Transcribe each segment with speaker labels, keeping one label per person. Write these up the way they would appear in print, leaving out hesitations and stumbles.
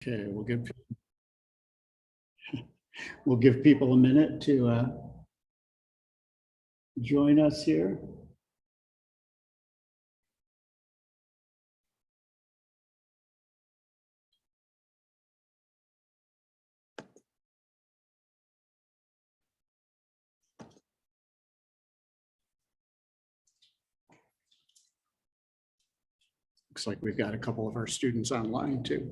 Speaker 1: Okay, we'll give people a minute to join us here. Looks like we've got a couple of our students online too.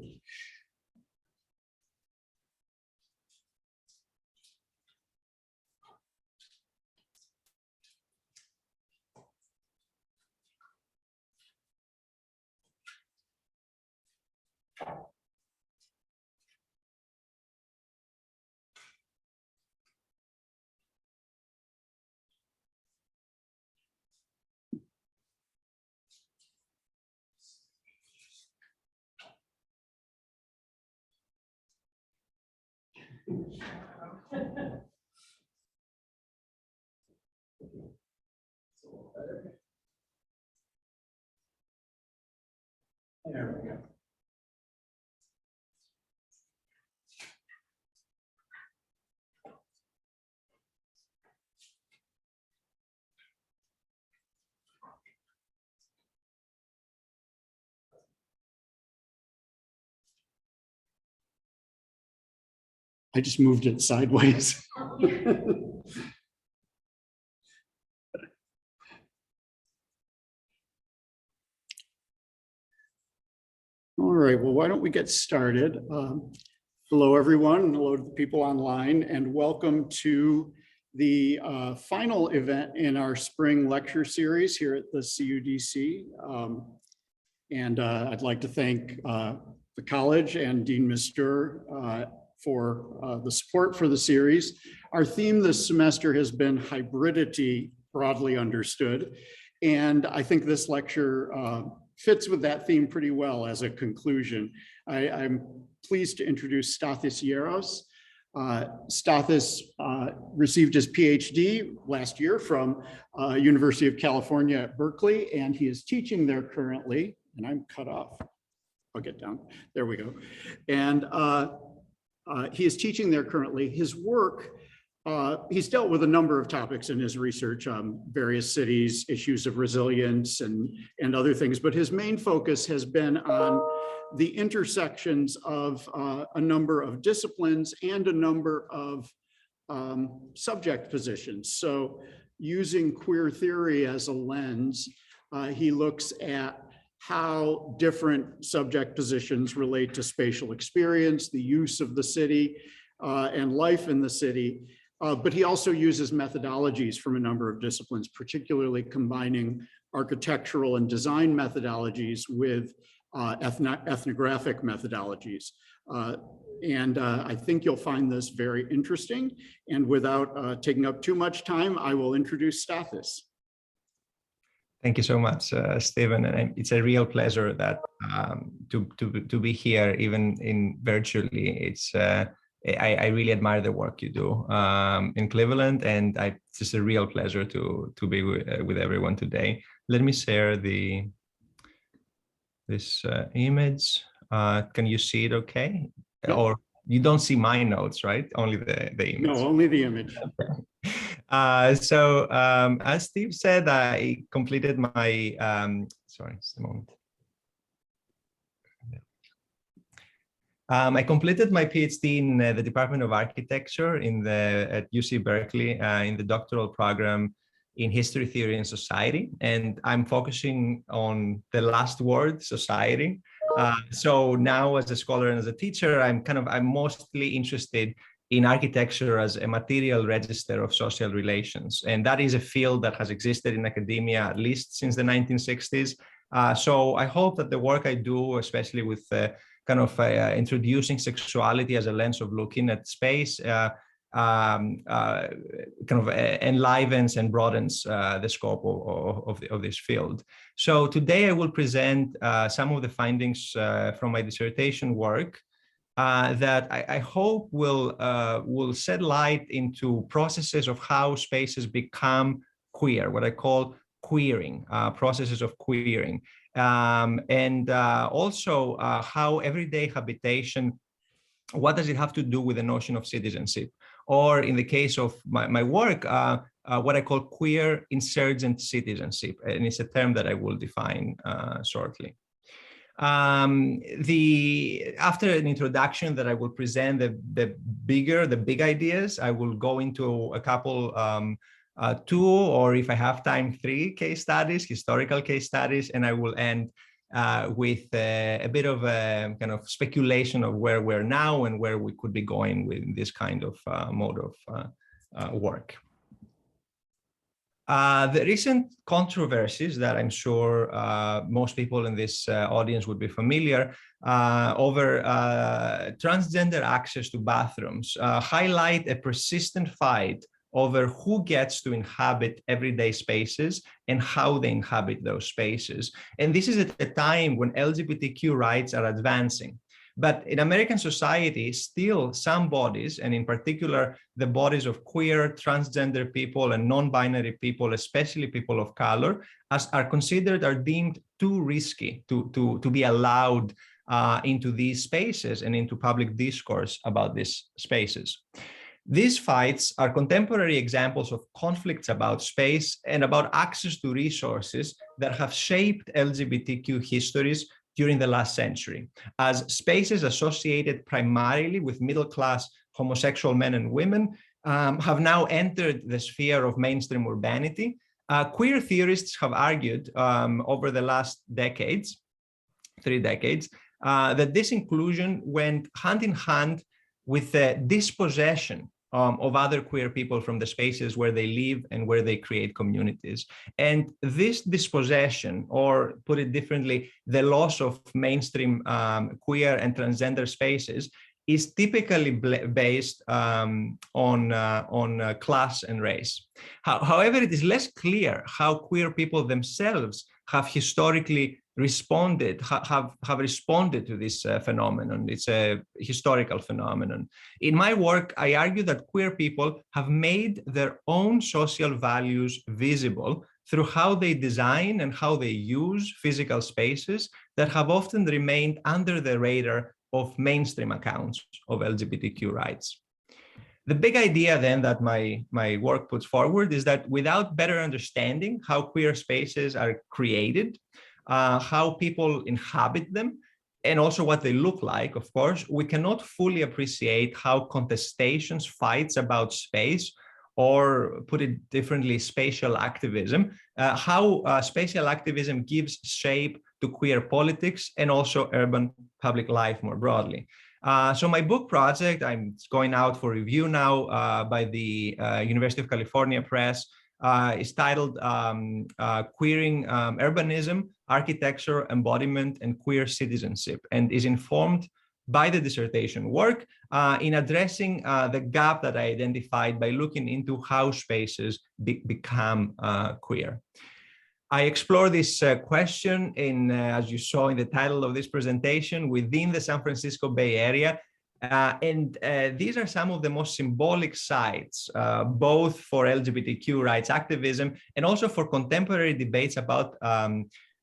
Speaker 1: There we go. I just moved it sideways. All right, well, why don't we get started? Hello, everyone. Hello to the people online, and welcome to the final event in our spring lecture series here at the CUDC. I'd like to thank the college and Dean Mister for the support for the series. Our theme this semester has been hybridity, broadly understood. And I think this lecture fits with that theme pretty well as a conclusion. I'm pleased to introduce Stathis Yeros. Stathis received his PhD last year from University of California at Berkeley, and he is teaching there currently, and I'm cut off. I'll get down, there we go. And he is teaching there currently. His work, he's dealt with a number of topics in his research, various cities, issues of resilience and other things, but his main focus has been on the intersections of a number of disciplines and a number of subject positions. So using queer theory as a lens, he looks at how different subject positions relate to spatial experience, the use of the city, and life in the city. But he also uses methodologies from a number of disciplines, particularly combining architectural and design methodologies with ethnographic methodologies. I think you'll find this very interesting. And without taking up too much time, I will introduce Stathis.
Speaker 2: Thank you so much, Stephen. And it's a real pleasure that to be here, even in virtually. It's I really admire the work you do in Cleveland, and it's just a real pleasure to be with everyone today. Let me share this image. Can you see it okay? Yeah. Or you don't see my notes, right? Only the image.
Speaker 1: No, only the image.
Speaker 2: Okay. As Steve said, I completed my, sorry, just a moment. I completed my PhD in the Department of Architecture at UC Berkeley in the doctoral program in History, Theory, and Society. And I'm focusing on the last word, society. So now as a scholar and as a teacher, I'm mostly interested in architecture as a material register of social relations. And that is a field that has existed in academia at least since the 1960s. So I hope that the work I do, especially with introducing sexuality as a lens of looking at space, enlivens and broadens the scope of this field. So today I will present some of the findings from my dissertation work that I hope will shed light into processes of how spaces become queer, what I call queering, processes of queering. and also how everyday habitation, what does it have to do with the notion of citizenship? Or in the case of my work, what I call queer insurgent citizenship, and it's a term that I will define shortly. After an introduction that I will present the big ideas, I will go into a couple, 2, or if I have time, 3 case studies, historical case studies, and I will end with a bit of a kind of speculation of where we're now and where we could be going with this kind of mode of work. The recent controversies that I'm sure most people in this audience would be familiar over transgender access to bathrooms highlight a persistent fight over who gets to inhabit everyday spaces and how they inhabit those spaces. And this is at a time when LGBTQ rights are advancing. But in American society, still some bodies, and in particular, the bodies of queer, transgender people and non-binary people, especially people of color, are deemed too risky to be allowed into these spaces and into public discourse about these spaces. These fights are contemporary examples of conflicts about space and about access to resources that have shaped LGBTQ histories during the last century, as spaces associated primarily with middle-class homosexual men and women have now entered the sphere of mainstream urbanity. Queer theorists have argued over the last 3 decades, that this inclusion went hand in hand with the dispossession of other queer people from the spaces where they live and where they create communities. And this dispossession, or put it differently, the loss of mainstream queer and transgender spaces, is typically based on class and race. However, it is less clear how queer people themselves have historically responded to this phenomenon. It's a historical phenomenon. In my work, I argue that queer people have made their own social values visible through how they design and how they use physical spaces that have often remained under the radar of mainstream accounts of LGBTQ rights. The big idea then that my work puts forward is that without better understanding how queer spaces are created, how people inhabit them, and also what they look like, of course, we cannot fully appreciate how contestations, fights about space, or put it differently, spatial activism, how spatial activism gives shape to queer politics and also urban public life more broadly. So my book project, it's going out for review now by the University of California Press, is titled Queering Urbanism, Architecture, Embodiment, and Queer Citizenship, and is informed by the dissertation work in addressing the gap that I identified by looking into how spaces become queer. I explore this question in, as you saw in the title of this presentation, within the San Francisco Bay Area. These are some of the most symbolic sites, both for LGBTQ rights activism and also for contemporary debates about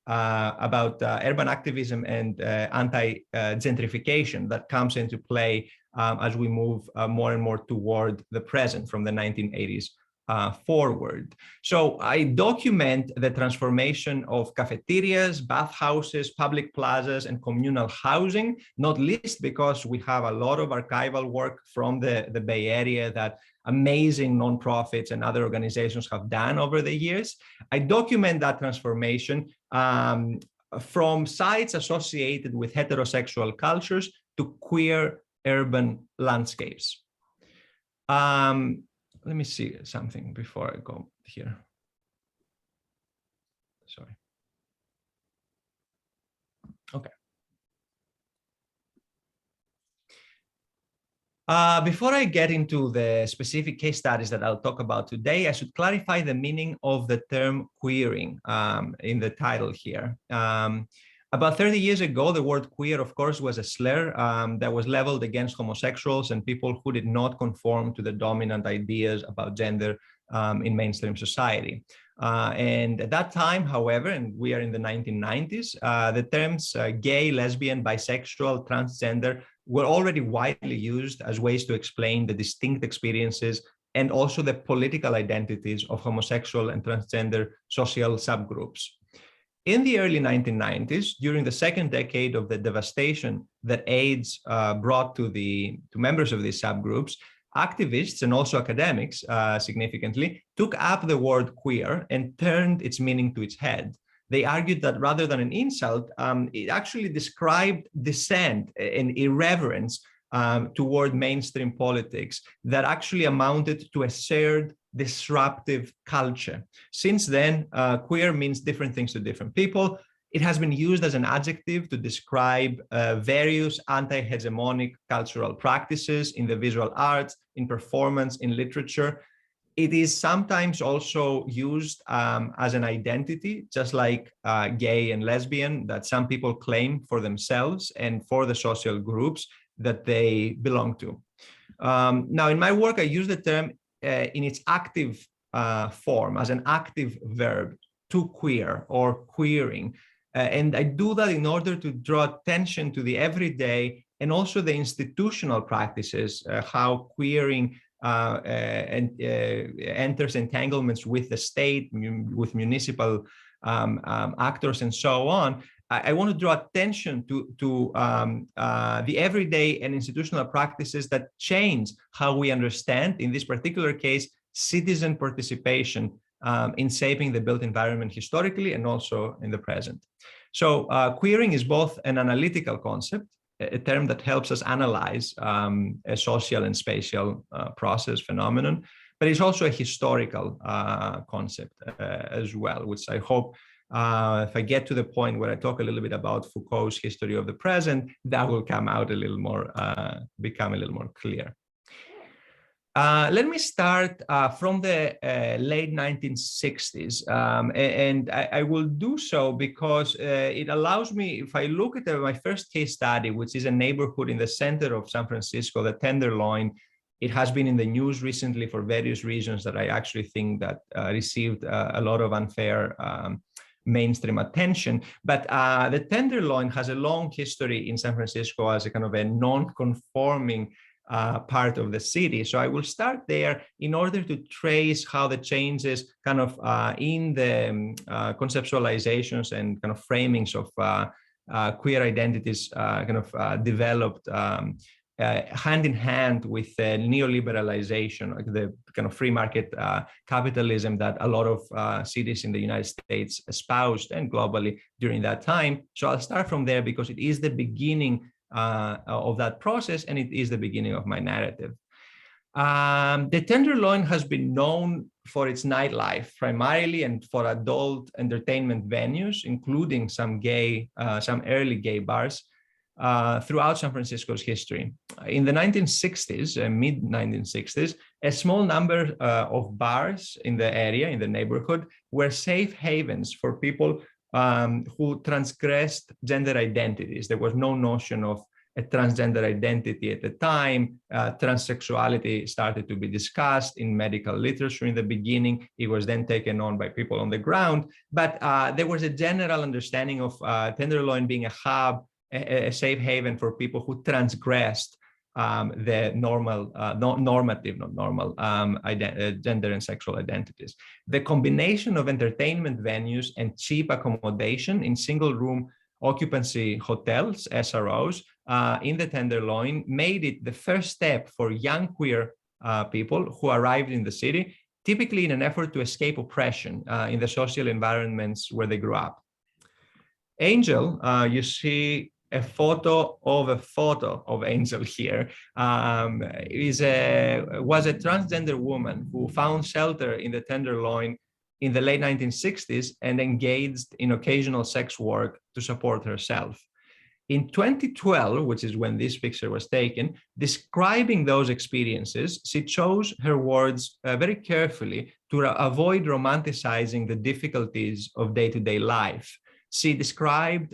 Speaker 2: urban activism and anti-gentrification that comes into play as we move more and more toward the present from the 1980s forward. So I document the transformation of cafeterias, bathhouses, public plazas, and communal housing, not least because we have a lot of archival work from the Bay Area that amazing nonprofits and other organizations have done over the years. I document that transformation from sites associated with heterosexual cultures to queer urban landscapes. Let me see something before I go here. Sorry. Okay. Before I get into the specific case studies that I'll talk about today, I should clarify the meaning of the term queering in the title here. About 30 years ago, the word queer, of course, was a slur that was leveled against homosexuals and people who did not conform to the dominant ideas about gender in mainstream society. And at that time, however, and we are in the 1990s, the terms gay, lesbian, bisexual, transgender were already widely used as ways to explain the distinct experiences and also the political identities of homosexual and transgender social subgroups. In the early 1990s, during the second decade of the devastation that AIDS brought to members of these subgroups, activists and also academics, significantly, took up the word queer and turned its meaning to its head. They argued that rather than an insult, it actually described dissent and irreverence toward mainstream politics that actually amounted to a shared disruptive culture. Since then, queer means different things to different people. It has been used as an adjective to describe various anti-hegemonic cultural practices in the visual arts, in performance, in literature. It is sometimes also used as an identity, just like gay and lesbian, that some people claim for themselves and for the social groups that they belong to. Now, in my work, I use the term in its active form, as an active verb, to queer or queering. And I do that in order to draw attention to the everyday and also the institutional practices, how queering enters entanglements with the state, with municipal actors, and so on. I want to draw attention to the everyday and institutional practices that change how we understand, in this particular case, citizen participation in shaping the built environment historically and also in the present. So queering is both an analytical concept, a term that helps us analyze a social and spatial process phenomenon, but it's also a historical concept as well, which I hope if I get to the point where I talk a little bit about Foucault's history of the present, that will come out a little more, become a little more clear. Let me start from the late 1960s, and I will do so because it allows me, if I look at my first case study, which is a neighborhood in the center of San Francisco, the Tenderloin. It has been in the news recently for various reasons that I actually think that received a lot of unfair mainstream attention. But the Tenderloin has a long history in San Francisco as a kind of a non-conforming part of the city. So I will start there in order to trace how the changes kind of in the conceptualizations and kind of framings of queer identities kind of developed hand in hand with the neoliberalization, like the kind of free market capitalism that a lot of cities in the United States espoused and globally during that time. So I'll start from there because it is the beginning of that process, and it is the beginning of my narrative. The Tenderloin has been known for its nightlife primarily and for adult entertainment venues, including some early gay bars throughout San Francisco's history. In the 1960s, mid-1960s, a small number of bars in the area, in the neighborhood, were safe havens for people who transgressed gender identities. There was no notion of a transgender identity at the time. Transsexuality started to be discussed in medical literature in the beginning. It was then taken on by people on the ground. But there was a general understanding of Tenderloin being a hub, a safe haven for people who transgressed the gender and sexual identities. The combination of entertainment venues and cheap accommodation in single room occupancy hotels, SROs, in the Tenderloin made it the first step for young queer people who arrived in the city, typically in an effort to escape oppression in the social environments where they grew up. Angel, you see a photo of Angel here, was a transgender woman who found shelter in the Tenderloin in the late 1960s and engaged in occasional sex work to support herself. In 2012, which is when this picture was taken, describing those experiences, she chose her words very carefully to avoid romanticizing the difficulties of day-to-day life. She described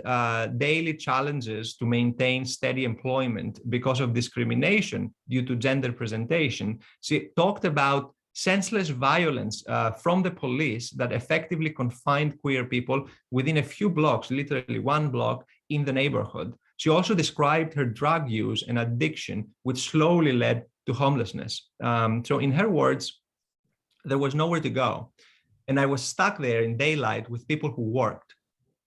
Speaker 2: daily challenges to maintain steady employment because of discrimination due to gender presentation. She talked about senseless violence from the police that effectively confined queer people within a few blocks, literally one block in the neighborhood. She also described her drug use and addiction, which slowly led to homelessness. So in her words, there was nowhere to go. And I was stuck there in daylight with people who worked.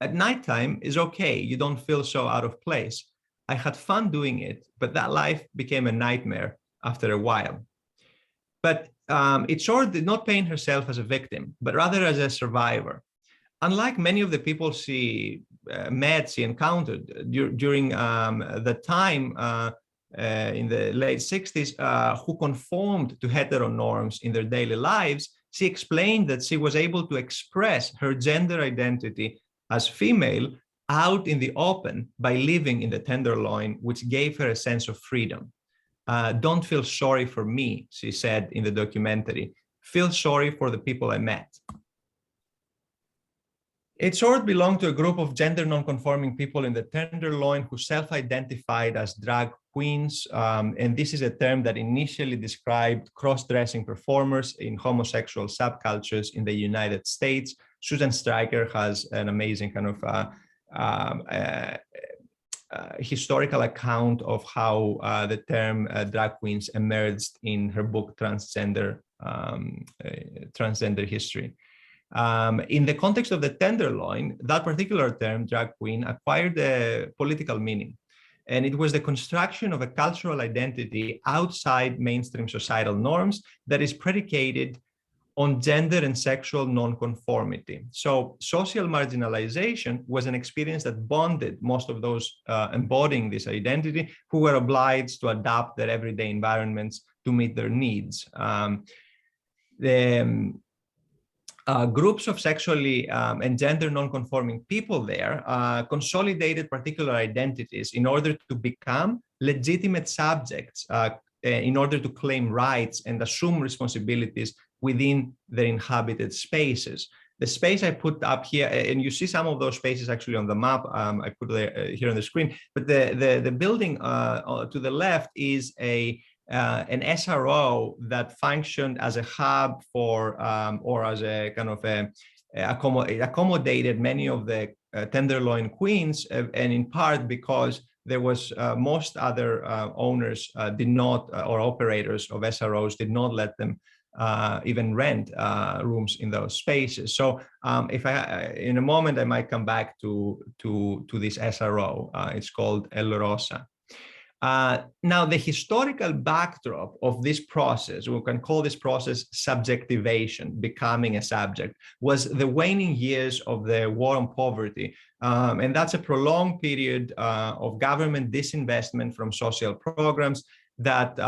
Speaker 2: At nighttime is okay, you don't feel so out of place. I had fun doing it, but that life became a nightmare after a while. But Itzhord did not paint herself as a victim, but rather as a survivor. Unlike many of the people she encountered during the time in the late 60s who conformed to heteronorms in their daily lives, she explained that she was able to express her gender identity as female out in the open by living in the Tenderloin, which gave her a sense of freedom. Don't feel sorry for me, she said in the documentary. Feel sorry for the people I met. Itzhord belonged to a group of gender non-conforming people in the Tenderloin who self-identified as drag queens. And this is a term that initially described cross-dressing performers in homosexual subcultures in the United States. Susan Stryker has an amazing kind of historical account of how the term drag queens emerged in her book, Transgender History. In the context of the Tenderloin, that particular term, drag queen, acquired a political meaning. And it was the construction of a cultural identity outside mainstream societal norms that is predicated on gender and sexual nonconformity. So social marginalization was an experience that bonded most of those embodying this identity who were obliged to adapt their everyday environments to meet their needs. Groups of sexually and gender nonconforming people there consolidated particular identities in order to become legitimate subjects, in order to claim rights and assume responsibilities within their inhabited spaces. The space I put up here, and you see some of those spaces actually on the map, I put it here on the screen, but the building to the left is an SRO that functioned as a hub for, or as a kind of it accommodated many of the Tenderloin queens, and in part because there was most other owners did not, or operators of SROs did not let them even rent rooms in those spaces. So if in a moment I might come back to this SRO. It's called El Rosa. Now, the historical backdrop of this process, we can call this process subjectivation, becoming a subject, was the waning years of the war on poverty. And that's a prolonged period of government disinvestment from social programs that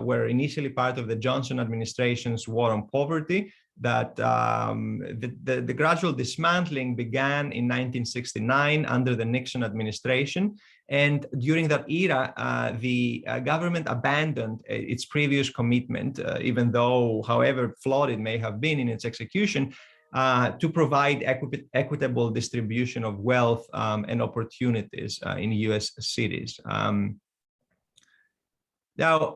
Speaker 2: were initially part of the Johnson administration's war on poverty, that the gradual dismantling began in 1969 under the Nixon administration. And during that era, the government abandoned its previous commitment, even though, however flawed it may have been in its execution, to provide equitable distribution of wealth and opportunities in US cities. Now,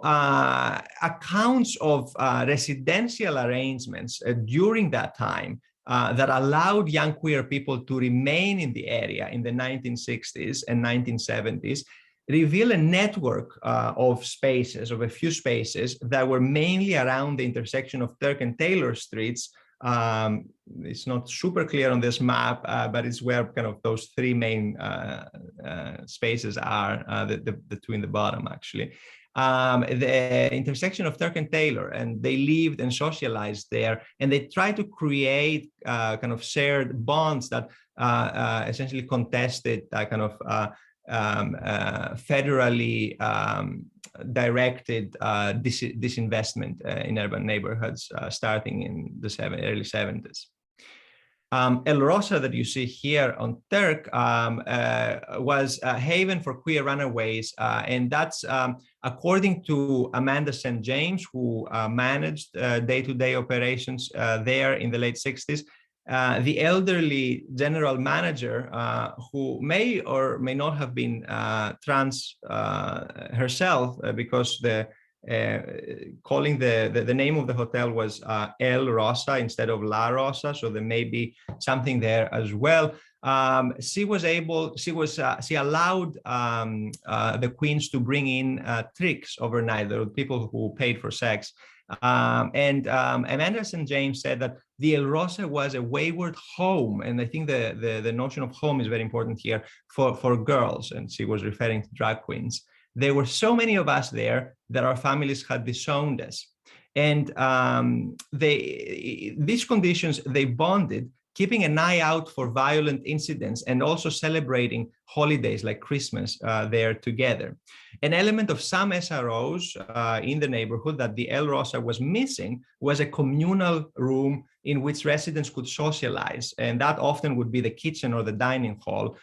Speaker 2: accounts of residential arrangements during that time that allowed young queer people to remain in the area in the 1960s and 1970s reveal a network of spaces, of a few spaces that were mainly around the intersection of Turk and Taylor streets. It's not super clear on this map, but it's where kind of those three main spaces are, the two in the bottom, actually. The intersection of Turk and Taylor, and they lived and socialized there, and they tried to create kind of shared bonds that essentially contested kind of federally directed disinvestment in urban neighborhoods starting in the early 70s. El Rosa that you see here on Turk was a haven for queer runaways, and that's according to Amanda St. James, who managed day-to-day operations there in the late 60s. The elderly general manager, who may or may not have been trans herself, because the calling the name of the hotel was El Rosa instead of La Rosa, so there may be something there as well. She allowed the queens to bring in tricks overnight. There were people who paid for sex. Amanda St. James said that the El Rosa was a wayward home. And I think the notion of home is very important here for girls. And she was referring to drag queens. There were so many of us there that our families had disowned us. And these conditions, they bonded, keeping an eye out for violent incidents and also celebrating holidays like Christmas there together. An element of some SROs in the neighborhood that the El Rosa was missing was a communal room in which residents could socialize. And that often would be the kitchen or the dining hall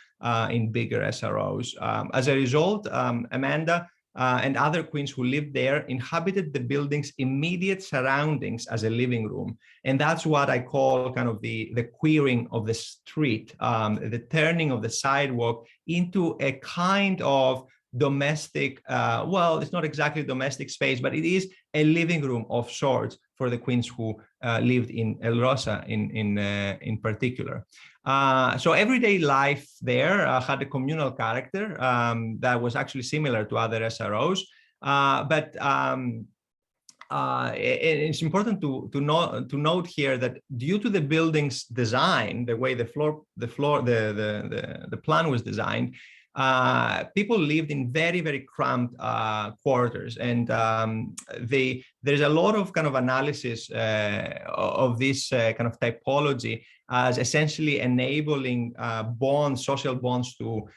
Speaker 2: in bigger SROs. As a result, Amanda and other queens who lived there inhabited the building's immediate surroundings as a living room. And that's what I call kind of the queering of the street, the turning of the sidewalk into a kind of domestic, well, it's not exactly domestic space, but it is a living room of sorts for the queens who lived in El Rosa in particular. So everyday life there had a communal character that was actually similar to other SROs, but it's important to note here that due to the building's design, the way the plan was designed, people lived in very, very cramped quarters, and there's a lot of kind of analysis of this kind of typology as essentially enabling social bonds to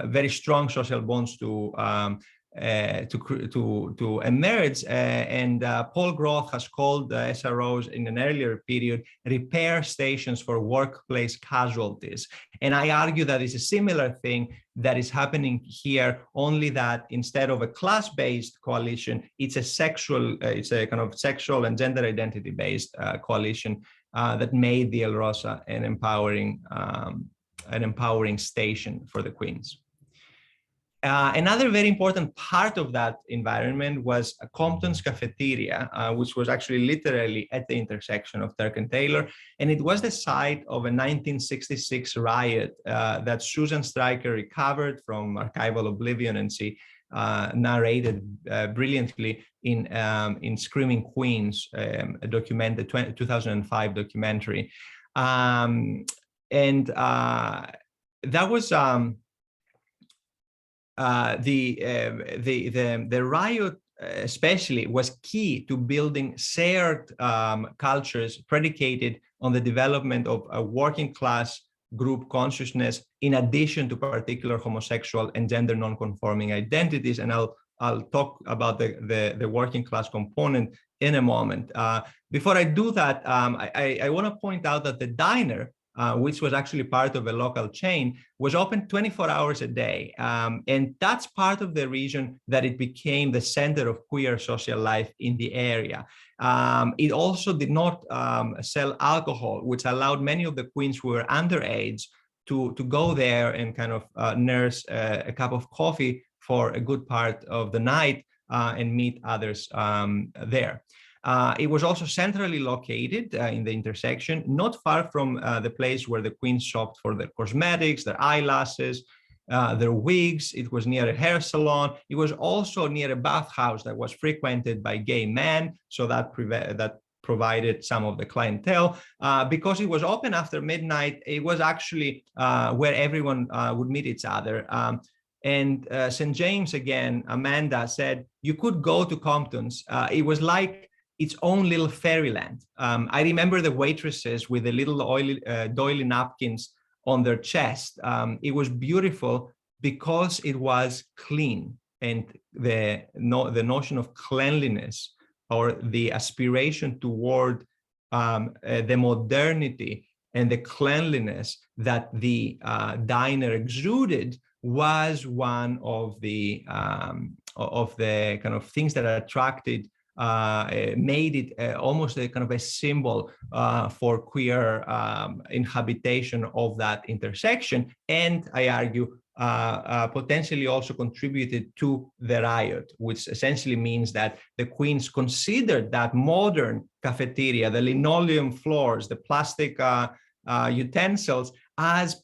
Speaker 2: very strong social bonds to emerge. And Paul Groth has called SROs in an earlier period repair stations for workplace casualties. And I argue that it's a similar thing that is happening here, only that instead of a class-based coalition, it's a kind of sexual and gender identity-based coalition that made the El Rosa an empowering station for the queens. Another very important part of that environment was Compton's cafeteria, which was actually literally at the intersection of Turk and Taylor. And it was the site of a 1966 riot that Susan Stryker recovered from archival oblivion, and she narrated brilliantly in Screaming Queens, a 2005 documentary. That was the riot especially was key to building shared cultures predicated on the development of a working class group consciousness in addition to particular homosexual and gender non-conforming identities. And I'll talk about the working class component in a moment. Before I do that, I want to point out that the diner, which was actually part of a local chain, was open 24 hours a day. And that's part of the reason that it became the center of queer social life in the area. It also did not sell alcohol, which allowed many of the queens who were underage to go there and kind of nurse a cup of coffee for a good part of the night and meet others there. It was also centrally located in the intersection, not far from the place where the queens shopped for their cosmetics, their eyelashes, their wigs. It was near a hair salon. It was also near a bathhouse that was frequented by gay men, so that provided some of the clientele. Because it was open after midnight, it was actually where everyone would meet each other. And St. James, again, Amanda said, you could go to Compton's. It was like its own little fairyland. I remember the waitresses with the little doily napkins on their chest. It was beautiful because it was clean, and the notion of cleanliness, or the aspiration toward the modernity and the cleanliness that the diner exuded, was one of the kind of things that attracted, made it almost a kind of a symbol for queer inhabitation of that intersection, and I argue potentially also contributed to the riot, which essentially means that the Queens considered that modern cafeteria, the linoleum floors, the plastic utensils, as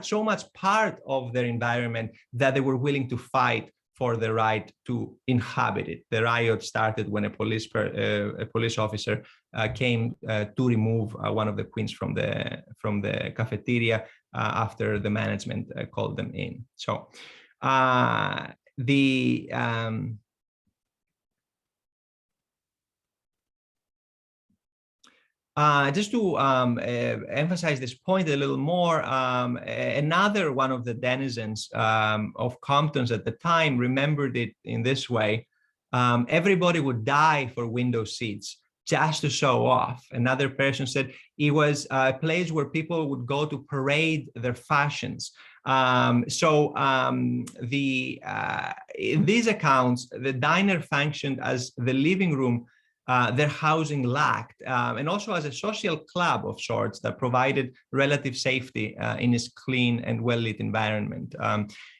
Speaker 2: so much part of their environment that they were willing to fight for the right to inhabit it. The riot started when a police officer came to remove one of the queens from the cafeteria after the management called them in. So just to emphasize this point a little more, another one of the denizens of Compton's at the time remembered it in this way. Everybody would die for window seats just to show off. Another person said it was a place where people would go to parade their fashions. In these accounts, the diner functioned as the living room their housing lacked, and also as a social club of sorts that provided relative safety in its clean and well-lit environment.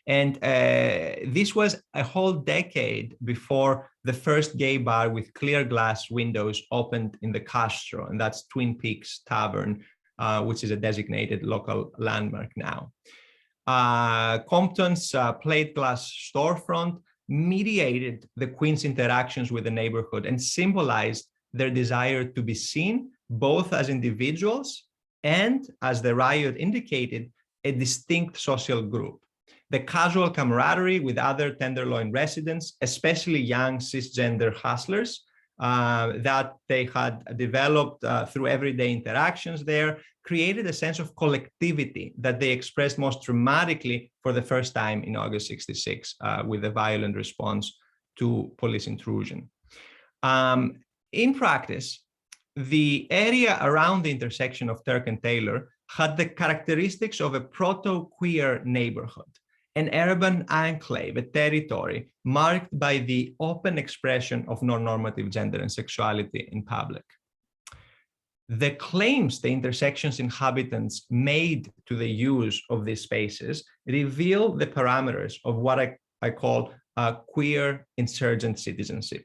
Speaker 2: This was a whole decade before the first gay bar with clear glass windows opened in the Castro, and that's Twin Peaks Tavern, which is a designated local landmark now. Compton's plate glass storefront mediated the Queen's interactions with the neighborhood and symbolized their desire to be seen both as individuals and, as the riot indicated, a distinct social group. The casual camaraderie with other Tenderloin residents, especially young cisgender hustlers, that they had developed through everyday interactions there, created a sense of collectivity that they expressed most dramatically for the first time in August 66 with a violent response to police intrusion. In practice, the area around the intersection of Turk and Taylor had the characteristics of a proto-queer neighborhood, an urban enclave, a territory marked by the open expression of non-normative gender and sexuality in public. The claims the intersection's inhabitants made to the use of these spaces reveal the parameters of what I call queer insurgent citizenship.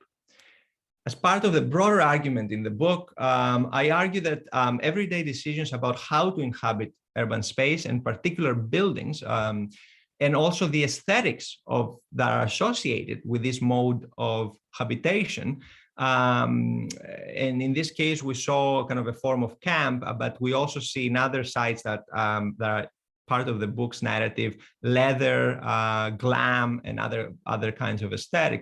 Speaker 2: As part of the broader argument in the book, I argue that everyday decisions about how to inhabit urban space and particular buildings, and also the aesthetics that are associated with this mode of habitation. And in this case, we saw kind of a form of camp, but we also see in other sites that, that are part of the book's narrative, leather, glam, and other kinds of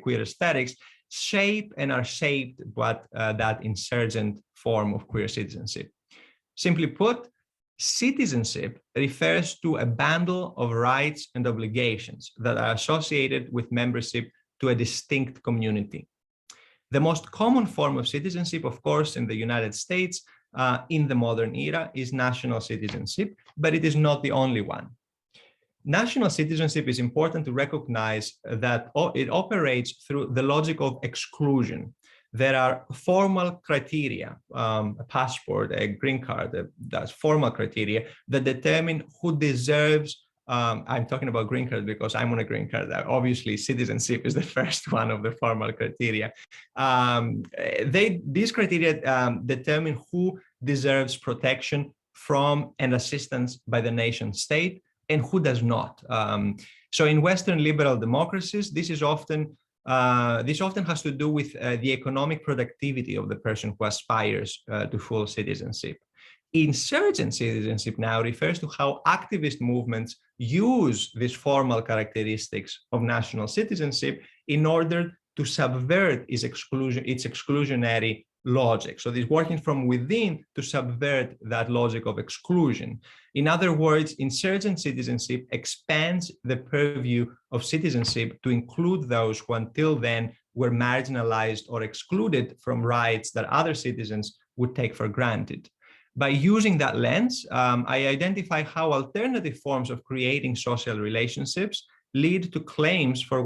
Speaker 2: queer aesthetics, shape and are shaped by that insurgent form of queer citizenship. Simply put, citizenship refers to a bundle of rights and obligations that are associated with membership to a distinct community. The most common form of citizenship, of course, in the United States in the modern era is national citizenship, but it is not the only one. National citizenship is important to recognize that it operates through the logic of exclusion. There are formal criteria, a passport, a green card, that's formal criteria that determine who deserves, I'm talking about green card because I'm on a green card. Obviously, citizenship is the first one of the formal criteria. These criteria determine who deserves protection from and assistance by the nation state and who does not. So in Western liberal democracies, this often has to do with the economic productivity of the person who aspires to full citizenship. Insurgent citizenship now refers to how activist movements use these formal characteristics of national citizenship in order to subvert its exclusionary logic. So this working from within to subvert that logic of exclusion. In other words, insurgent citizenship expands the purview of citizenship to include those who until then were marginalized or excluded from rights that other citizens would take for granted. By using that lens, I identify how alternative forms of creating social relationships lead to claims for